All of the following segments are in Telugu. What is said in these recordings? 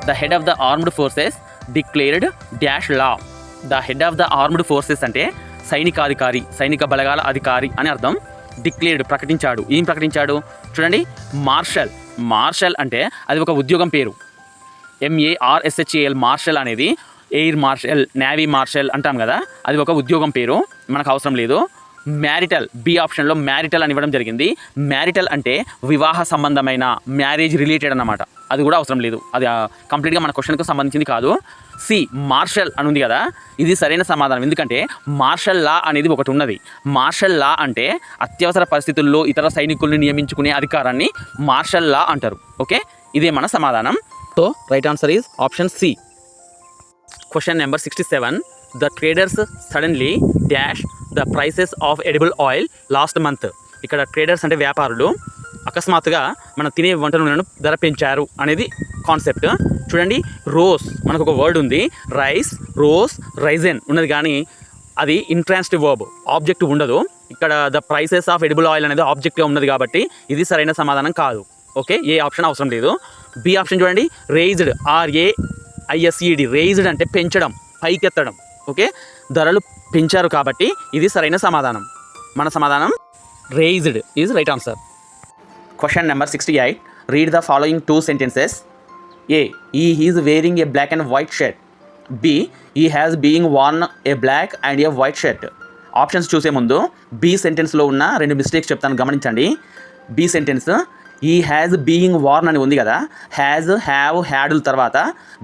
The head of the armed forces declared dash law. The head of the armed forces అంటే సైనికాధికారి, సైనిక బలగాల అధికారి అని అర్థం. డిక్లేర్డ్ ప్రకటించాడు. ఏం ప్రకటించాడు చూడండి, మార్షల్. మార్షల్ అంటే అది ఒక ఉద్యోగం పేరు. MARSHAL మార్షల్ అనేది ఎయిర్ మార్షల్, నేవీ మార్షల్ అంటాం కదా, అది ఒక ఉద్యోగం పేరు, మనకు అవసరం లేదు. మ్యారిటల్, బి ఆప్షన్లో మ్యారిటల్ అని ఇవ్వడం జరిగింది. మ్యారిటల్ అంటే వివాహ సంబంధమైన, మ్యారేజ్ రిలేటెడ్ అన్నమాట, అది కూడా అవసరం లేదు, అది కంప్లీట్గా మన క్వశ్చన్కు సంబంధించింది కాదు. సి మార్షల్ అని ఉంది కదా, ఇది సరైన సమాధానం. ఎందుకంటే మార్షల్ లా అనేది ఒకటి ఉన్నది. మార్షల్ లా అంటే అత్యవసర పరిస్థితుల్లో ఇతర సైనికుల్ని నియమించుకునే అధికారాన్ని మార్షల్ లా అంటారు. ఓకే, ఇదే మన సమాధానం. So right answer is option C. Question number 67. The traders suddenly dash the prices of edible oil last month. ఇక్కడ ట్రేడర్స్ అంటే వ్యాపారులు అకస్మాత్తుగా మనం తినే వంట నూనెను ధర పెంచారు అనేది కాన్సెప్ట్. చూడండి, రోస్ మనకు ఒక వర్డ్ ఉంది, రైస్, రోస్, రైజెన్ ఉన్నది, కానీ అది ఇంట్రాన్సిటివ్ వర్బ్, ఆబ్జెక్ట్ ఉండదు. ఇక్కడ the prices of edible oil అనేది ఆబ్జెక్ట్గా ఉన్నది కాబట్టి ఇది సరైన సమాధానం కాదు. ఓకే, ఏ ఆప్షన్ అవసరం లేదు. బి ఆప్షన్ చూడండి, రేజ్డ్, RAISED, రేజ్డ్ అంటే పెంచడం, పైకెత్తడం. ఓకే, ధరలు పెంచారు కాబట్టి ఇది సరైన సమాధానం. మన సమాధానం raised is right answer. Question number 68. Read the following 2 sentences. A. He is wearing a black and white shirt. B. He has being worn a black and a white shirt. Options చూసే ముందు బి సెంటెన్స్లో ఉన్న 2 మిస్టేక్స్ చెప్తాను, గమనించండి. బి సెంటెన్స్ ఈ హ్యాజ్ బీయింగ్ వార్న్ అని ఉంది కదా, హ్యాజ్, హ్యావ్, హ్యాడుల తర్వాత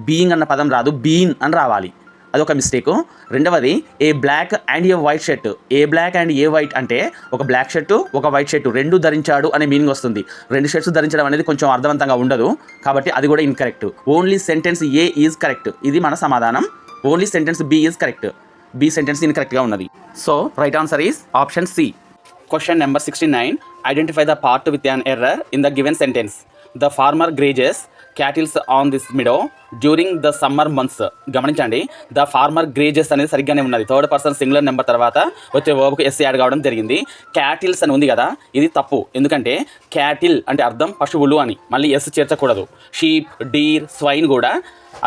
బీయింగ్ అన్న పదం రాదు, బీన్ అని రావాలి, అదొక మిస్టేకు. రెండవది a black and a white shirt. A black and a white అంటే ఒక బ్లాక్ షర్టు, ఒక వైట్ షర్టు రెండు ధరించాడు అనే మీనింగ్ వస్తుంది. 2 షర్ట్స్ ధరించడం అనేది కొంచెం అర్థవంతంగా ఉండదు, కాబట్టి అది కూడా incorrect. Only sentence A is correct, ఇది మన సమాధానం. Only sentence B is correct, B sentence ఇన్కరెక్ట్గా ఉన్నది. So right answer is option C. Question number 69. Identify the part with an error in the given sentence. The farmer grazes cattles on this meadow during the summer months. గమనించండి, ద ఫార్మర్ గ్రేజెస్ అనేది సరిగ్గానే ఉన్నది. 3rd person సింగులర్ నెంబర్ తర్వాత వచ్చే వర్బ్కు ఎస్ యాడ్ కావడం జరిగింది. క్యాటిల్స్ అని ఉంది కదా, ఇది తప్పు. ఎందుకంటే క్యాటిల్ అంటే అర్థం పశువులు అని, మళ్ళీ ఎస్ చేర్చకూడదు. షీప్, డీర్, స్వైన్ కూడా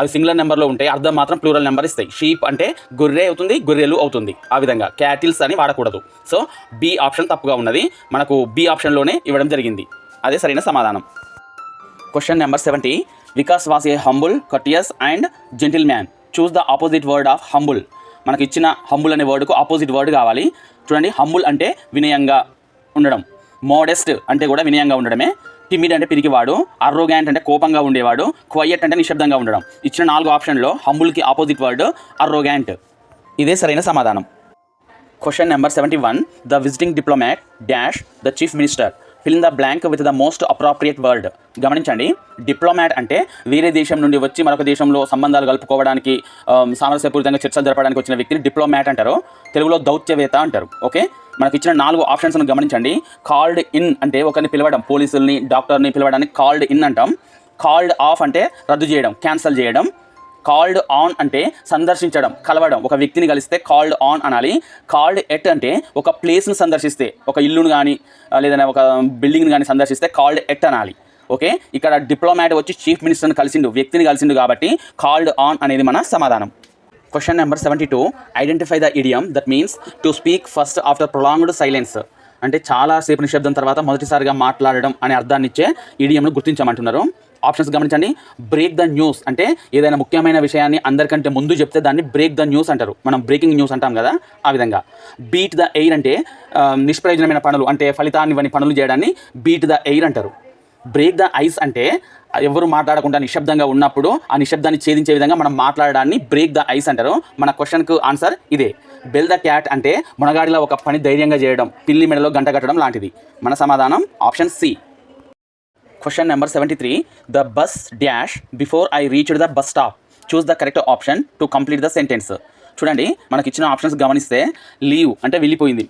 అవి సింగులర్ నెంబర్లో ఉంటాయి, అర్థం మాత్రం ప్లూరల్ నెంబర్ ఇస్తాయి. షీప్ అంటే గొర్రె అవుతుంది, గొర్రెలు అవుతుంది, ఆ విధంగా క్యాటిల్స్ అని వాడకూడదు. సో బి ఆప్షన్ తప్పుగా ఉన్నది, మనకు బి ఆప్షన్లోనే ఇవ్వడం జరిగింది, అదే సరైన సమాధానం. Question number 70. Vikas was a humble, courteous and gentle man. Choose the opposite word of humble. మనకి ఇచ్చిన హంబుల్ అనే వర్డ్కు ఆపోజిట్ వర్డ్ కావాలి. చూడండి, హంబుల్ అంటే వినయంగా ఉండడం, మోడెస్ట్ అంటే కూడా వినయంగా ఉండడమే, టిమిడ్ అంటే పిరికివాడు, అర్రోగాంట్ అంటే కోపంగా ఉండేవాడు, క్వయట్ అంటే నిశ్శబ్దంగా ఉండడం. ఇచ్చిన 4 ఆప్షన్లో హంబుల్కి ఆపోజిట్ వర్డ్ అర్రోగాంట్, ఇదే సరైన సమాధానం. Question number 71. The visiting diplomat dash the chief minister. Fill in the blank with the most appropriate word. గమనించండి, డిప్లొమాట్ అంటే వేరే దేశం నుండి వచ్చి మరొక దేశంలో సంబంధాలు కలుపుకోవడానికి, సామరస్యపూరితంగా చర్చలు జరపడానికి వచ్చిన వ్యక్తిని డిప్లొమాట్ అంటారు. తెలుగులో దౌత్యవేత్త అంటారు. ఓకే, మనకి ఇచ్చిన 4 ఆప్షన్స్ను గమనించండి. కాల్డ్ ఇన్ అంటే ఒకరిని పిలవడం, పోలీసుల్ని, డాక్టర్ని పిలవడానికి కాల్డ్ ఇన్ అంటాం. కాల్డ్ ఆఫ్ అంటే రద్దు చేయడం, క్యాన్సల్ చేయడం. కాల్డ్ ఆన్ అంటే సందర్శించడం, కలవడం, ఒక వ్యక్తిని కలిస్తే కాల్డ్ ఆన్ అనాలి. కాల్డ్ ఎట్ అంటే ఒక ప్లేస్ని సందర్శిస్తే, ఒక ఇల్లును కానీ లేదన్నా ఒక బిల్డింగ్ని కానీ సందర్శిస్తే కాల్డ్ ఎట్ అనాలి. ఓకే, ఇక్కడ డిప్లొమాట్ వచ్చి చీఫ్ మినిస్టర్ని కలిసిండు, వ్యక్తిని కలిసిండు కాబట్టి కాల్డ్ ఆన్ అనేది మన సమాధానం. Question number 72. Identify the idiom that means to speak first after prolonged silence. అంటే చాలాసేపు నిశ్శబ్దం తర్వాత మొదటిసారిగా మాట్లాడడం అనే అర్థాన్ని ఇచ్చే ఇడియంను గుర్తించమంటున్నారు. ఆప్షన్స్ గమనించండి. బ్రేక్ ద న్యూస్ అంటే ఏదైనా ముఖ్యమైన విషయాన్ని అందరికంటే ముందు చెప్తే దాన్ని బ్రేక్ ద న్యూస్ అంటారు, మనం బ్రేకింగ్ న్యూస్ అంటాం కదా, ఆ విధంగా. బీట్ ద ఎయిర్ అంటే నిష్ప్రయోజనమైన పనులు, అంటే ఫలితాన్ని ఇవ్వని పనులు చేయడాన్ని బీట్ ద ఎయిర్ అంటారు. బ్రేక్ ద ఐస్ అంటే ఎవరు మాట్లాడకుండా నిశ్శబ్దంగా ఉన్నప్పుడు ఆ నిశ్శబ్దాన్ని ఛేదించే విధంగా మనం మాట్లాడడాన్ని బ్రేక్ ద ఐస్ అంటారు. మన క్వశ్చన్కు ఆన్సర్ ఇదే. బెల్ ద క్యాట్ అంటే మునగాడిలో ఒక పని ధైర్యంగా చేయడం, పిల్లి మెడలో గంట కట్టడం లాంటిది. మన సమాధానం option C. Question number 73. The bus dash before I reached the bus stop. Choose the correct option to complete the sentence. చూడండి, మనకి ఇచ్చిన ఆప్షన్స్ గమనిస్తే లీవ్ అంటే వెళ్ళిపోయింది,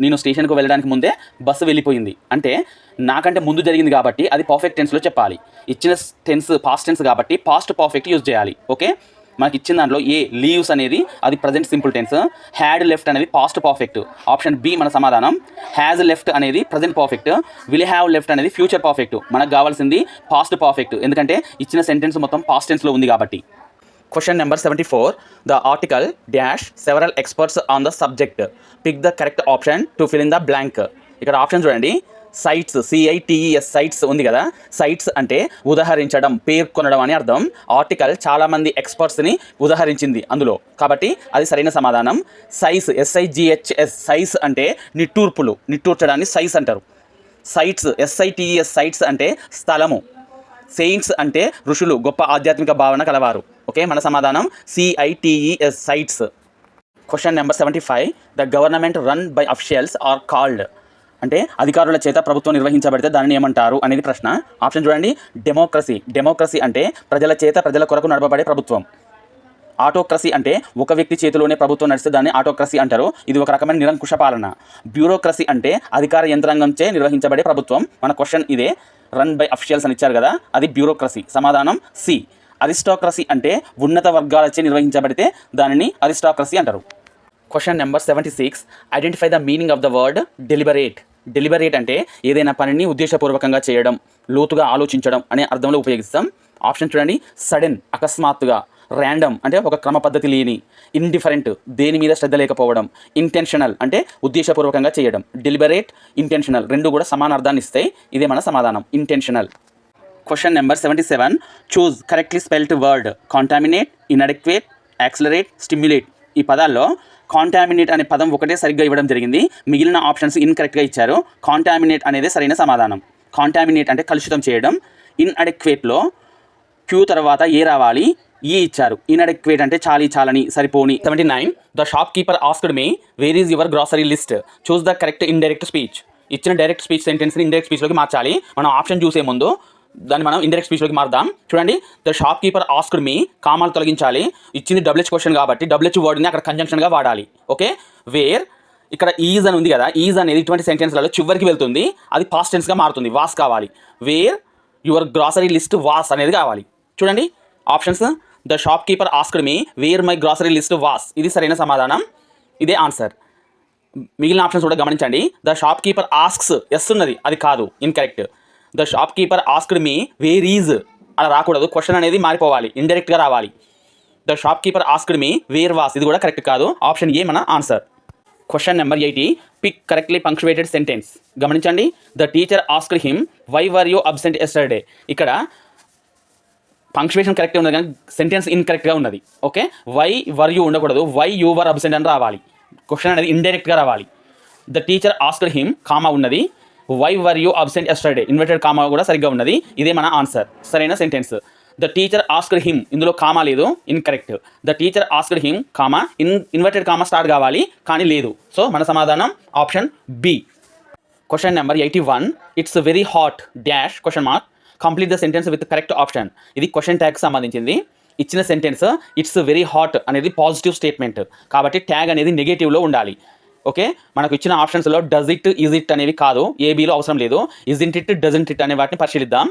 నేను స్టేషన్కు వెళ్ళడానికి ముందే బస్సు వెళ్ళిపోయింది అంటే నాకంటే ముందు జరిగింది కాబట్టి అది పర్ఫెక్ట్ టెన్స్లో చెప్పాలి. ఇచ్చిన టెన్స్ పాస్ట్ టెన్స్ కాబట్టి పాస్ట్ పర్ఫెక్ట్ యూజ్ చేయాలి. ఓకే, మనకి ఇచ్చిన దాంట్లో ఏ లీవ్స్ అనేది అది present simple tense, had left అనేది పాస్ట్ పర్ఫెక్ట్. ఆప్షన్ బి మన సమాధానం. హ్యాజ్ లెఫ్ట్ అనేది present perfect, will have left అనేది ఫ్యూచర్ పర్ఫెక్ట్. మనకు కావాల్సింది పాస్ట్ పర్ఫెక్ట్, ఎందుకంటే ఇచ్చిన సెంటెన్స్ మొత్తం పాస్ట్ టెన్స్లో ఉంది కాబట్టి. Question number 74. The article dash several experts on the subject, pick the correct option to fill in the blank. ఇక్కడ ఆప్షన్ చూడండి. సైట్స్, సిఐటిఈఎస్, సైట్స్ ఉంది కదా. సైట్స్ అంటే ఉదహరించడం, పేర్కొనడం అని అర్థం. ఆర్టికల్ చాలామంది ఎక్స్పర్ట్స్ని ఉదహరించింది అందులో, కాబట్టి అది సరైన సమాధానం. సైస్, SIGHS, సైస్ అంటే నిట్టూర్పులు, నిట్టూర్చడాన్ని సైస్ అంటారు. సైట్స్, SITES, సైట్స్ అంటే స్థలము. సెయింట్స్ అంటే ఋషులు, గొప్ప ఆధ్యాత్మిక భావన కలవారు. ఓకే, మన సమాధానం CITES, cites. Question number 75. The government run by officials are called, అంటే అధికారుల చేత ప్రభుత్వం నిర్వహించబడితే దానిని ఏమంటారు అనేది ప్రశ్న. ఆప్షన్ చూడండి. డెమోక్రసీ, డెమోక్రసీ అంటే ప్రజల చేత ప్రజల కొరకు నడపబడే ప్రభుత్వం. ఆటోక్రసీ అంటే ఒక వ్యక్తి చేతిలోనే ప్రభుత్వం నడిస్తే దాన్ని ఆటోక్రసీ అంటారు, ఇది ఒక రకమైన నిరంకుశ పాలన. బ్యూరోక్రసీ అంటే అధికార యంత్రాంగంచే నిర్వహించబడే ప్రభుత్వం. మన క్వశ్చన్ ఇదే, రన్ బై అఫిషియల్స్ అని ఇచ్చారు కదా, అది బ్యూరోక్రసీ. సమాధానం సి. అరిస్టాక్రసీ అంటే ఉన్నత వర్గాలచే నిర్వహించబడితే దానిని అరిస్టాక్రసీ అంటారు. Question number 76. Identify the meaning of the word deliberate. Deliberate అంటే ఏదైనా పనిని ఉద్దేశపూర్వకంగా చేయడం, లోతుగా ఆలోచించడం అనే అర్థంలో ఉపయోగిస్తాం. ఆప్షన్ చూడండి. సడన్, అకస్మాత్తుగా. ర్యాండమ్ అంటే ఒక క్రమ పద్ధతి లేని. ఇండిఫరెంట్, దేని మీద శ్రద్ధ లేకపోవడం. ఇంటెన్షనల్ అంటే ఉద్దేశపూర్వకంగా చేయడం. డెలిబరేట్, ఇంటెన్షనల్ రెండు కూడా సమాన అర్థాన్ని ఇస్తాయి, ఇదే మన సమాధానం, intentional. Question number 77. Choose correctly spelled word. Contaminate, inadequate, accelerate, stimulate. ఈ పదాల్లో కాంటామినేట్ అనే పదం ఒకటే సరిగ్గా ఇవ్వడం జరిగింది, మిగిలిన ఆప్షన్స్ ఇన్కరెక్ట్గా ఇచ్చారు. కాంటామినేట్ అనేది సరైన సమాధానం. కాంటామినేట్ అంటే కలుషితం చేయడం. ఇన్అడెక్వేట్లో క్యూ తర్వాత ఏ రావాలి, ఈ ఇచ్చారు. ఇన్అడెక్వేట్ అంటే చాలని, సరిపోని. 79. The shopkeeper asked me where is your grocery list, choose the correct indirect speech. ఇచ్చిన డైరెక్ట్ స్పీచ్ సెంటెన్స్ని ఇండైరెక్ట్ స్పీచ్లోకి మార్చాలి. మనం ఆప్షన్ చూసే ముందు దాన్ని మనం ఇండైరెక్ట్ స్పీచ్లోకి మారుదాం. చూడండి. The shopkeeper asked me, కామాలు తొలగించాలి. ఇచ్చింది WH క్వశ్చన్ కాబట్టి WH వర్డ్ని అక్కడ కంజంక్షన్గా వాడాలి. ఓకే. వేర్, ఇక్కడ ఈజ్ అని ఉంది కదా, ఈజ్ అనేది ఇటువంటి సెంటెన్స్లలో చివరికి వెళ్తుంది, అది పాస్ట్ టెన్స్గా మారుతుంది, వాస్ కావాలి. Where your grocery list was అనేది కావాలి. చూడండి options. The shopkeeper asked me where my grocery list was, ఇది సరైన సమాధానం, ఇదే ఆన్సర్. మిగిలిన ఆప్షన్స్ కూడా గమనించండి. The shopkeeper asks, S ఉన్నది, అది కాదు, incorrect. The shopkeeper asked me where is అలా రాకూడదు, క్వశ్చన్ అనేది మారిపోవాలి, ఇండైరెక్ట్గా రావాలి. The shopkeeper asked me where was, ఇది కూడా కరెక్ట్ కాదు, ఆప్షన్ ఏ మన answer. Question number 80. Pick correctly punctuated sentence. గమనించండి. The teacher asked him why were you absent yesterday. ఇక్కడ పంక్చువేషన్ కరెక్ట్గా ఉన్నది కానీ సెంటెన్స్ ఇన్కరెక్ట్గా ఉన్నది. ఓకే. వై వర్ యూ ఉండకూడదు, వై యూ వర్ అబ్సెంట్ అని రావాలి, క్వశ్చన్ అనేది ఇండైరెక్ట్గా రావాలి. The teacher asked him, comma ఉన్నది. Why were you absent yesterday, inverted comma కూడా సరిగ్గా ఉన్నది, ఇదే మన ఆన్సర్, సరైన sentence. The teacher asked him, ఇందులో కామా లేదు, incorrect. The teacher asked him, comma inverted comma start కావాలి కానీ లేదు, సో మన సమాధానం option B. Question number 81. It's very hot dash question mark, complete the sentence with correct option. ఇది క్వశ్చన్ ట్యాగ్కి సంబంధించింది. ఇచ్చిన సెంటెన్స్ ఇట్స్ వెరీ హాట్ అనేది పాజిటివ్ స్టేట్మెంట్ కాబట్టి ట్యాగ్ అనేది నెగటివ్లో ఉండాలి. ఓకే. మనకు ఇచ్చిన ఆప్షన్స్లో డజ్ ఇట్, ఈజ్ ఇట్ అనేవి కాదు, ఏబీలో అవసరం లేదు. ఇజ్ంట్ ఇట్, డజంట్ ఇట్ అనే వాటిని పరిశీలిద్దాం.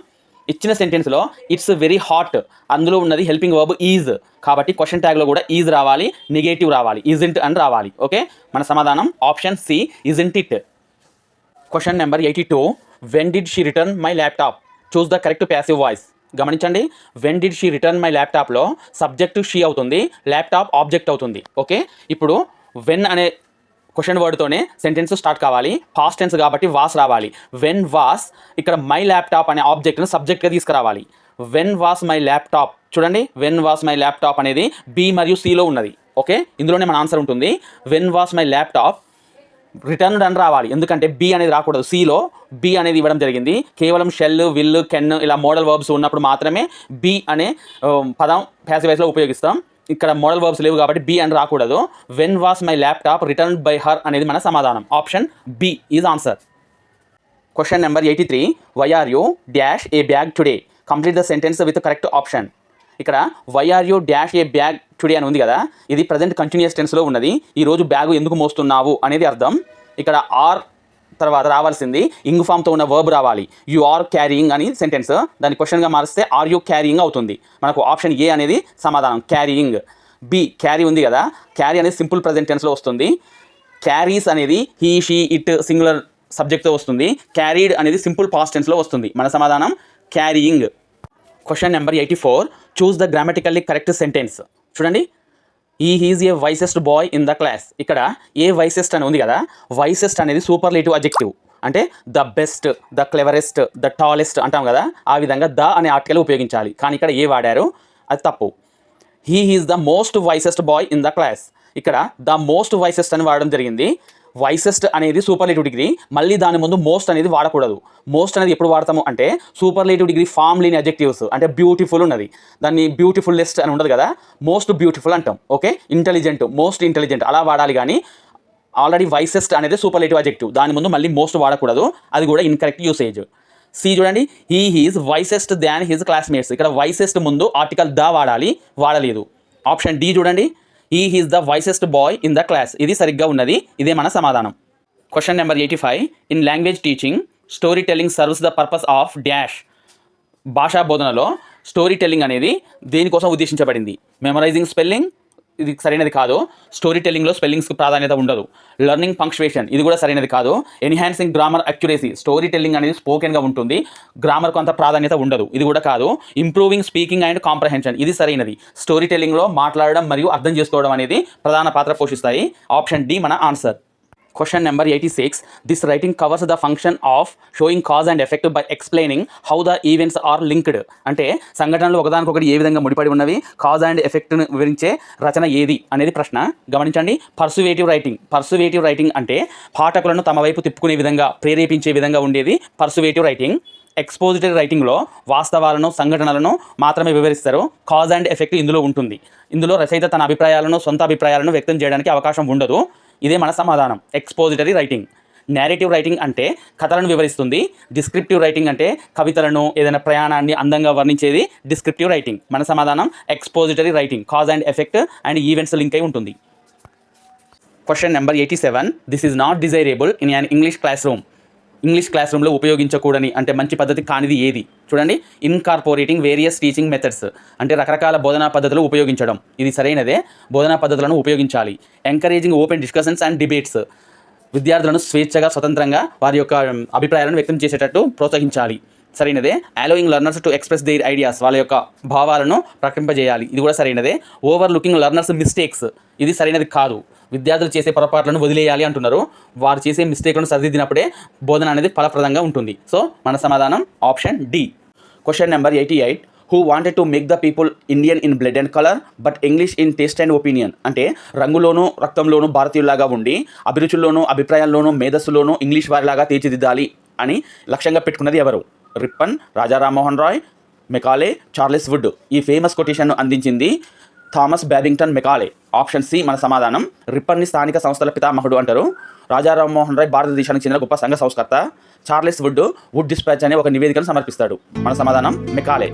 ఇచ్చిన సెంటెన్స్లో ఇట్స్ వెరీ హాట్, అందులో ఉన్నది హెల్పింగ్ వర్బ్ ఈజ్ కాబట్టి క్వశ్చన్ ట్యాగ్లో కూడా ఈజ్ రావాలి, నెగేటివ్ రావాలి, ఇజ్ంట్ అని రావాలి. ఓకే. మన సమాధానం option C, isn't it. Question number 82. When did she return my laptop, choose the correct passive voice. గమనించండి. వెన్ డిడ్ షీ రిటర్న్ మై ల్యాప్టాప్లో సబ్జెక్టు షీ అవుతుంది, ల్యాప్టాప్ ఆబ్జెక్ట్ అవుతుంది. ఓకే. ఇప్పుడు వెన్ అనే క్వశ్చన్ వర్డ్తోనే సెంటెన్స్ స్టార్ట్ కావాలి, పాస్ట్ టెన్స్ కాబట్టి వాస్ రావాలి. వెన్ వాస్, ఇక్కడ మై ల్యాప్టాప్ అనే ఆబ్జెక్ట్ను సబ్జెక్ట్గా తీసుకురావాలి. వెన్ వాస్ మై ల్యాప్టాప్, చూడండి వెన్ వాస్ మై ల్యాప్టాప్ అనేది బి మరియు సిలో ఉన్నది. ఓకే. ఇందులోనే మన ఆన్సర్ ఉంటుంది. When was my laptop, return అని రావాలి, ఎందుకంటే బి అనేది రాకూడదు, సిలో బి అనేది ఇవ్వడం జరిగింది. కేవలం షెల్, విల్, కెన్ ఇలా మోడల్ వర్బ్స్ ఉన్నప్పుడు మాత్రమే బి అనే పదం ప్యాసివ్ వాయిస్లో ఉపయోగిస్తాం. ఇక్కడ మోడల్ వర్బ్స్ లేవు కాబట్టి బి అని రాకూడదు. When was my laptop return by her అనేది మన సమాధానం, option B is answer. Question number 83. Why are you dash a bag today, complete the sentence with correct option. ఇక్కడ why are you dash a bag today అని ఉంది కదా, ఇది ప్రజెంట్ కంటిన్యూస్ టెన్స్లో ఉన్నది. ఈరోజు బ్యాగు ఎందుకు మోస్తున్నావు అనేది అర్థం. ఇక్కడ ఆర్ తర్వాత రావాల్సింది ఇంగ్ ఫామ్తో ఉన్న వర్బ్ రావాలి. యు ఆర్ క్యారీయింగ్ అని సెంటెన్స్, దాన్ని క్వశ్చన్గా మారిస్తే ఆర్ యూ క్యారీయింగ్ అవుతుంది. మనకు ఆప్షన్ ఏ అనేది సమాధానం, క్యారీయింగ్. బి క్యారీ ఉంది కదా, క్యారీ అనేది సింపుల్ ప్రజెంట్ టెన్స్లో వస్తుంది. క్యారీస్ అనేది హీ షీ ఇట్ సింగులర్ సబ్జెక్ట్తో వస్తుంది. క్యారీడ్ అనేది సింపుల్ పాస్ట్ టెన్స్లో వస్తుంది. మన సమాధానం carrying. Question number 84, choose the grammatically correct sentence. చూడండి, is a wisest boy in the class. ఇక్కడ ఏ వైసెస్ట్ అని ఉంది కదా, వైసెస్ట్ అనేది సూపర్లేటివ్ అడ్జెక్టివ్, అంటే the best, the cleverest, the tallest అంటాం కదా, ఆ విధంగా ద అనే ఆర్టికల్ ఉపయోగించాలి. కానీ ఇక్కడ ఏ వాడారు, అది తప్పు. He is the most wisest boy in the class. ఇక్కడ ద మోస్ట్ వైసెస్ట్ అని వాడడం జరిగింది. వైసెస్ట్ అనేది సూపర్లేటివ్ డిగ్రీ, మళ్ళీ దాని ముందు మోస్ట్ అనేది వాడకూడదు. మోస్ట్ అనేది ఎప్పుడు వాడతాము అంటే సూపర్లేటివ్ డిగ్రీ ఫామ్ లేని అడ్జెక్టివ్స్, అంటే బ్యూటిఫుల్ ఉన్నది, దాన్ని బ్యూటిఫుల్లెస్ట్ అని ఉండదు కదా, మోస్ట్ బ్యూటిఫుల్ అంటాం. ఓకే, ఇంటెలిజెంట్, మోస్ట్ ఇంటెలిజెంట్ అలా వాడాలి. కానీ ఆల్రెడీ వైసెస్ట్ అనేది సూపర్లేటివ్ అడ్జెక్టివ్, దాని ముందు మళ్ళీ మోస్ట్ వాడకూడదు, అది కూడా ఇన్కరెక్ట్ యూసేజ్. సి చూడండి, he is wisest than his classmates. ఇక్కడ వైసెస్ట్ ముందు ఆర్టికల్ ద వాడాలి, వాడలేదు. ఆప్షన్ డి చూడండి, he is the wisest boy in the class. ఇది సరిగ్గా ఉన్నది, ఇదే మన సమాధానం. Question number 85, in language teaching story telling serves the purpose of dash. భాషా బోధనలో స్టోరీ టెల్లింగ్ అనేది దేనికోసం ఉద్దేశించబడింది? మెమరైజింగ్ స్పెల్లింగ్, ఇది సరైనది కాదు. స్టోరీ టెల్లింగ్లో స్పెల్లింగ్స్కి ప్రాధాన్యత ఉండదు. లెర్నింగ్ పంక్చువేషన్, ఇది కూడా సరైనది కాదు. Enhancing grammar accuracy, story telling అనేది స్పోకెన్గా ఉంటుంది, గ్రామర్కు అంత ప్రాధాన్యత ఉండదు, ఇది కూడా కాదు. ఇంప్రూవింగ్ స్పీకింగ్ అండ్ కాంప్రహెన్షన్, ఇది సరైనది. స్టోరీ టెల్లింగ్లో మాట్లాడడం మరియు అర్థం చేసుకోవడం అనేది ప్రధాన పాత్ర పోషిస్తాయి. ఆప్షన్ డి మన answer. Question number 86, this writing covers the function of showing cause and effect by explaining how the events are linked. అంటే సంఘటనలు ఒకదానికొకటి ఏ విధంగా ముడిపడి ఉన్నవి, కాజ్ అండ్ ఎఫెక్ట్ను వివరించే రచన ఏది అనేది ప్రశ్న. గమనించండి, పర్సువేటివ్ రైటింగ్. పర్సువేటివ్ రైటింగ్ అంటే పాఠకులను తమ వైపు తిప్పుకునే విధంగా, ప్రేరేపించే విధంగా ఉండేది పర్సువేటివ్ రైటింగ్. ఎక్స్పోజిటరీ రైటింగ్లో వాస్తవాలను, సంఘటనలను మాత్రమే వివరిస్తారు. కాజ్ అండ్ ఎఫెక్ట్ ఇందులో ఉంటుంది. ఇందులో రచయిత తన అభిప్రాయాలను, సొంత అభిప్రాయాలను వ్యక్తం చేయడానికి అవకాశం ఉండదు. ఇదే మన సమాధానం, ఎక్స్పోజిటరీ రైటింగ్. నేరేటివ్ రైటింగ్ అంటే కథలను వివరిస్తుంది. డిస్క్రిప్టివ్ రైటింగ్ అంటే కవితలను, ఏదైనా ప్రయాణాన్ని అందంగా వర్ణించేది డిస్క్రిప్టివ్ రైటింగ్. మన సమాధానం expository writing, cause and effect and events link అయి ఉంటుంది. Question number 87, this is not desirable in an English class room. English class రూమ్లో ఉపయోగించకూడని, అంటే మంచి పద్ధతి కానిది ఏది? చూడండి, ఇన్కార్పొరేటింగ్ వేరియస్ టీచింగ్ మెథడ్స్, అంటే రకరకాల బోధనా పద్ధతులు ఉపయోగించడం, ఇది సరైనదే. బోధనా పద్ధతులను ఉపయోగించాలి. Encouraging open discussions and debates, విద్యార్థులను స్వేచ్ఛగా, స్వతంత్రంగా వారి యొక్క అభిప్రాయాలను వ్యక్తం చేసేటట్టు ప్రోత్సహించాలి, సరైనదే. Allowing learners to express their ideas, వాళ్ళ యొక్క భావాలను ప్రకటింపజేయాలి, ఇది కూడా సరైనదే. ఓవర్ లుకింగ్ లెర్నర్స్ మిస్టేక్స్, ఇది సరైనది కాదు. విద్యార్థులు చేసే పొరపాట్లను వదిలేయాలి అంటున్నారు. వారు చేసే మిస్టేక్లను సరిదిద్దినప్పుడే బోధన అనేది ఫలప్రదంగా ఉంటుంది. సో మన సమాధానం option D. Question number 88, who wanted to make the people Indian in blood and colour but English in taste and opinion. అంటే రంగులోనూ, రక్తంలోనూ భారతీయుల్లాగా ఉండి, అభిరుచుల్లోనూ, అభిప్రాయాల్లోనూ, మేధస్సులోనూ ఇంగ్లీష్ వారిలాగా తీర్చిదిద్దాలి అని లక్ష్యంగా పెట్టుకున్నది ఎవరు? Ripon, Raja Rammohan Roy, Macaulay, Charles Wood. ఈ ఫేమస్ కొటేషన్ను అందించింది Thomas Babington Macaulay. Option C మన సమాధానం. రిప్పన్ని స్థానిక సంస్థల పితామహుడు అంటారు. రాజా రామ్మోహన్ రాయ్ భారతదేశానికి చెందిన గొప్ప సంఘ సంస్కర్త. చార్లెస్ వుడ్ డిస్పాచ్ అనే ఒక నివేదికను సమర్పిస్తాడు. మన సమాధానం మెకాలే.